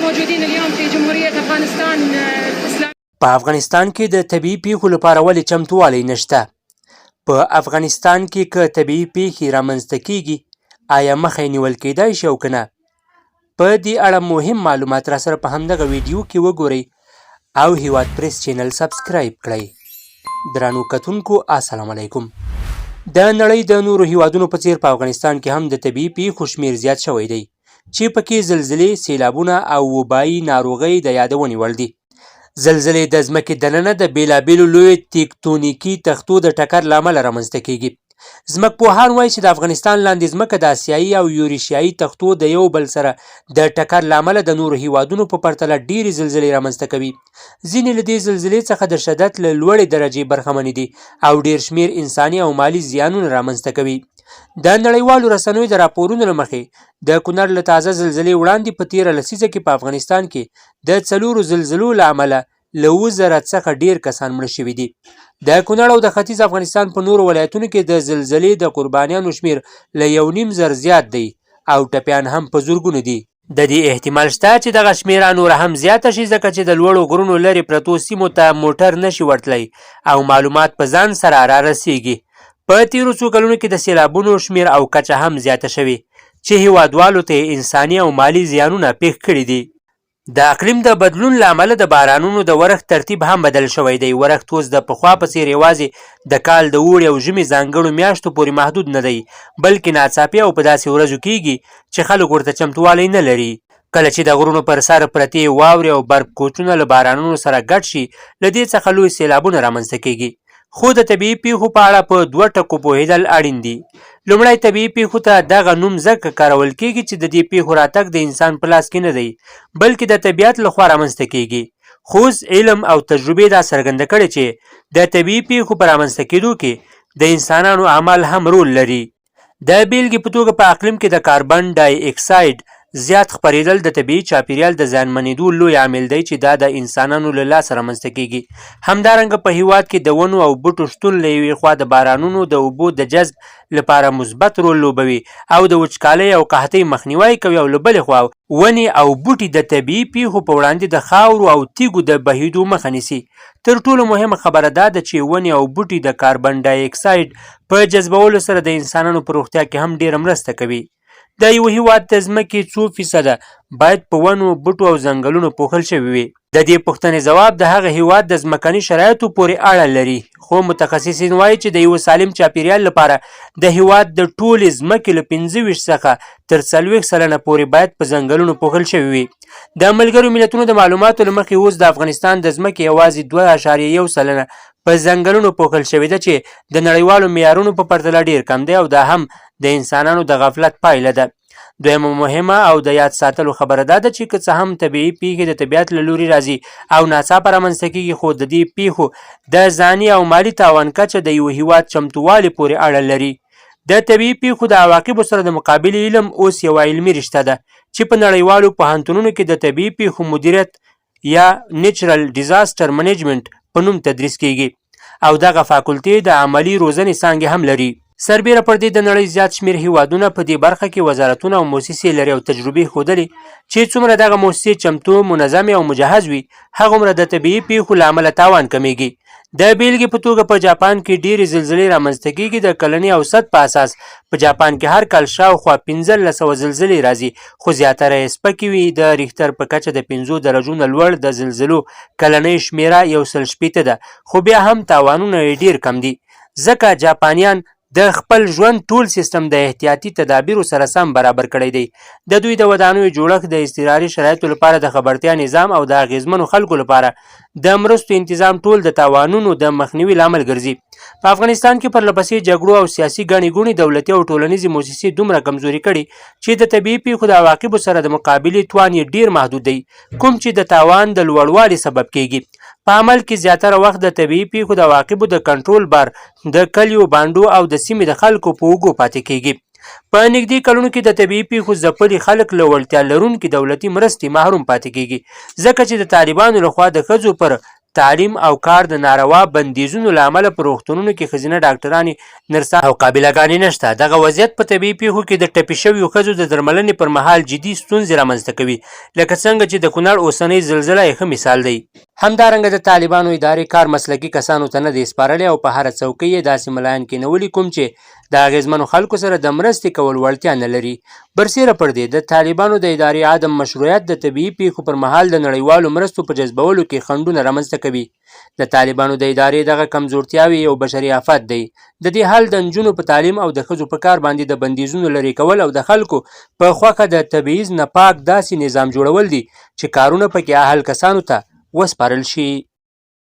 موجودين اليوم في جمهورية افغانستان الاسلامية. په افغانستان کې د طبیعي پیښو لپاره ولې چمتووالی نشته؟ په افغانستان کې که طبیعي پیښې رامنځته کیږي آیا مخه یې نیول کیدای شي او که نه؟ په دې اړه مهم معلومات را سره په همدغه ویډیو کې وګورئ او هیواد پریس چینل سبسکرایب کړئ. درنو کتونکو السلام علیکم. د نړۍ د نورو هیوادونو په څیر په افغانستان کې هم د طبیعي پیښو شمیر زیات شوی دی چې پکې زلزلې، سیلابونه او وبایي ناروغۍ د یادونې وړ دي. زلزلې د ځمکې دننه د بېلابېلو لویو تکتونیکي تختو د ټکر له امله رامنځته کیږي. ځمکپوهان وایي چې د افغانستان لاندې ځمکه د آسیایي او یوریشیایي تختو د یو بل سره د ټکر له امله د نورو هیوادونو په پرتله ډېرې زلزلې رامنځته کوي. ځینې له دې زلزلې څخه د شدت له لوړې درجې برخمنې دي او ډېر شمېر انساني او مالي زیانونه رامنځته کوي. د نړیوالو رسنیو د راپورونو له مخې د کونړ له تازه زلزلې وړاندې په تېره لسیزه کې په افغانستان کې د 4 زلزلو له امله له 7,000 څخه ډېر کسان مړه شوي دي. د کونړ او د ختیځ افغانستان په نورو ولایتونو کې د زلزلې د قربانیانو شمیر له 1.5 زیات دی او ټپیان هم په زرګونو دي. د دې احتمال شته چې دغه شمیره نوره هم زیاته شي ځکه چې د لوړو غرونو لرې پرتو سیمو ته موټر نشي ورتلی او معلومات په ځان سره رارسیږي. په تیرو څو کلونو کې د سیلابونو شمیر او کچه هم زیاته شوې چې هیوادوالو ته انساني او مالي زیانونه پیښ کړي دي. د اقلیم د بدلون له امله د بارانونو د ورښت ترتیب هم بدل شوی دی. ورښت اوس د پخوا په څیر یوازې د کال د اوړي او ژمي ځانګړو میاشتو پورې محدود نه دی بلکې ناڅاپي او په داسې ورځو کیږي چې خلک ورته چمتووالی نه لري. کله چې د غرونو پر سر پرتې واورې او برف کوچونه له بارانونو سره ګډ شي له دې څخه لوی سیلابونه رامنځته کیږي. خو د طبیعي پیښو په اړه په 2 ټکو پوهېدل اړین دي. لومړی، طبیعي پیښو ته دغه نوم ځکه کارول کیږي چې د دې پیښو راتګ د انسان په لاس کې نه دی بلکې د طبیعت لخوا رامنځته کیږي. خو اوس علم او تجربې دا څرګنده کړې چې د طبیعي پیښو په رامنځته کېدو کې د انسانانو اعمال هم رول لري. د بیلګې په توګه په اقلیم کې د کاربن ډای اکساید زیات خپرېدل د طبیعي چاپیریال د زیانمنېدو لوی عامل دی چې دا د انسانانو له لاسه رامنځته کیږي. همدارنګه په هیواد کې د ونو او بوټو شتون له یوې خوا د بارانونو د اوبو د جذب لپاره مثبت رول لوبوي او د وچکالۍ او قحطۍ مخنیوی کوي او له بلې خوا ونې او بوټي د طبیعي پیښو په وړاندې د خاورو او تیږو د بهیدو مخه نیسي. تر ټولو مهمه خبره دا ده چې ونې او بوټي د کاربن ډای اکساید په جذبولو سره د انسانانو په روغتیا کې هم ډیره مرسته کوي. د یو هیواد د ځمکې 2% باید په ونو، بوټو او ځنګلونو پوښل شوي وي. د دې پوښتنې ځواب د هغه هیواد د ځمکني شرایطو پورې اړه لري. خو متخصصین وایي چې د یو سالم چاپیریال لپاره د هیواد د ټولې ځمکې له 25 څخه تر 40 سلنه پورې باید په ځنګلونو پوښل شوي وي. د ملګرو ملتونو د معلوماتو له مخې اوس د افغانستان د ځمکې یوازې 2.1 سلنه په ځنګلونو پوښل شوې ده چې د نړیوالو معیارونو په پرتله ډیر کم دی او دا هم د انسانانو د غفلت پایله ده. دویمه مهمه او د یاد ساتلو خبره دا ده چې که څه هم طبیعي پیښې د طبیعت له لوري راځي او ناڅاپه رامنځته کیږي خو د دې پیښو د ځاني او مالي تاوان کچه د یو هیواد چمتووالي پورې اړه لري. د طبیعي پیښو د عواقبو سره د مقابلې علم اوس یوه علمي رشته ده چې په نړیوالو پوهنتونونو کې د طبیعي پیښو مدیریت یا نیچرل ډیزاسټر منیجمنت په نوم تدریس کیږي او دغه فاکولټي د عملي روزنې څانګې هم لري. سربیره پر دې د نړۍ زیات شمېر هیوادونه په دې برخه کې وزارتونه او موسسې لري او تجربې ښودلې چې څومره دغه موسسې چمتو، منظمې او مجهز وي هغومره د طبیعي پیښو له امله تاوان کمیږي. د بیلګې په توګه په جاپان کې ډېرې زلزلې رامنځته کیږي. د کلني اوسط په اساس په جاپان کې هر کال شاوخوا 1500 زلزلې راځي خو زیاتره یې سپکې وي. د ریختر په کچه د 5 درجو نه لوړ د زلزلو کلنۍ شمیره 160 ده خو بیا هم تاوانونه یې ډېر کم دي ځکه جاپانیان د خپل ژوند ټول سیستم د احتیاطي تدابیرو سره سم برابر کړی دی. د دوی د ودانیو جوړښت د اضطراري شرایطو لپاره د خبرتیا نظام او د اغیزمنو خلکو لپاره د مرستو تنظیم ټول د تاوانونو د مخنیوي لامل ګرځي. په افغانستان کې پرلپسې جګړو او سیاسي ګڼې ګوڼې دولتي او ټولنیزې موسسې دومره کمزوري کړي چې د طبیعي پیښو د عواقبو سره د مقابلې توان یې ډیر محدود دی کوم چې د تاوان د لوړوالي سبب کیږي. په عمل کې زیاتره وخت د طبیعي پیښو د عواقبو د کنټرول بار د کلیو، بانډو او د سیمې د خلکو په اوږو پاتې کیږي. په نږدې کلونو کې د طبیعي پیښو ځپلي خلک له وړتیا لرونکي دولتي مرستې محروم پاتې کیږي ځکه چې د طالبانو لخوا د ښځو پر تعلیم او کار د ناروا بندیزونو له امله په روغتونونو کې ښځینه ډاکټرانې نرسان او قابلهګانې نشته. دغه وضعیت په طبیعي پیښو کې د ټپي شویو ښځو د درملنې پر مهال جدي ستونزې رامنځته کوي، لکه څنګه چې د کونړ اوسنۍ زلزله یې ښه مثال دی. همدارنګه د طالبانو ادارې کار مسلکي کسانو ته نه دی سپارلی او په هره څوکۍ یې داسې ملایان کېنولي کوم چې د اغېزمنو خلکو سره د مرستې کول وړتیا نه لري. برسیره پر دې د طالبانو د ادارې عدم مشروعیت د طبیعي پیښو پر مهال د نړیوالو مرستو په جذبولو کې خنډونه رامنځته کوي. د طالبانو د ادارې دغه کمزورتیاوې یو بشري آفت دی. د دې حل د نجونو په تعلیم او د ښځو په کار باندې د بندیزونو لرې کول او د خلکو په خوښه د تبعیض نه پاک داسې نظام جوړول دي چې کارونه پکې اهل کسانو ته وسپارل شي.